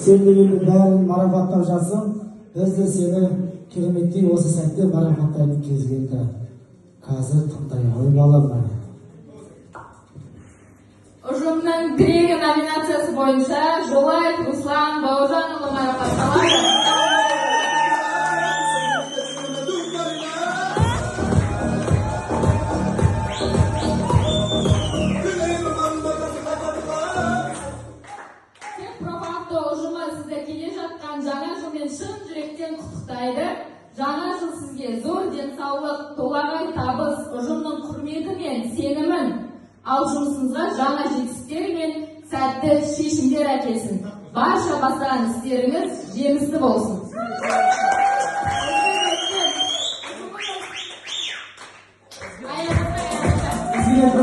Sen de bir bärin marifаттap жатсың. Biz de seni кереметтей осы сәтте марифаттайтын кез келді. Қазір тыңдайық. Ой балам. Ұжымның тірегі номинациясы бойынша Жолаев Руслан Бауыржанұлы марапатталады. Ұжымы сізді келе жатқан жаңа жылмен шын жүректен құттықтайды. Жаңа жыл сізге зор денсаулық, толағай табыс, ұжымның құрметі мен сенімін, ал жұмысыңызға жаңа жетістіктер мен сәтті шешімдер әкелсін. Барша бастаған істеріңіз жемісті болсын. Аяқта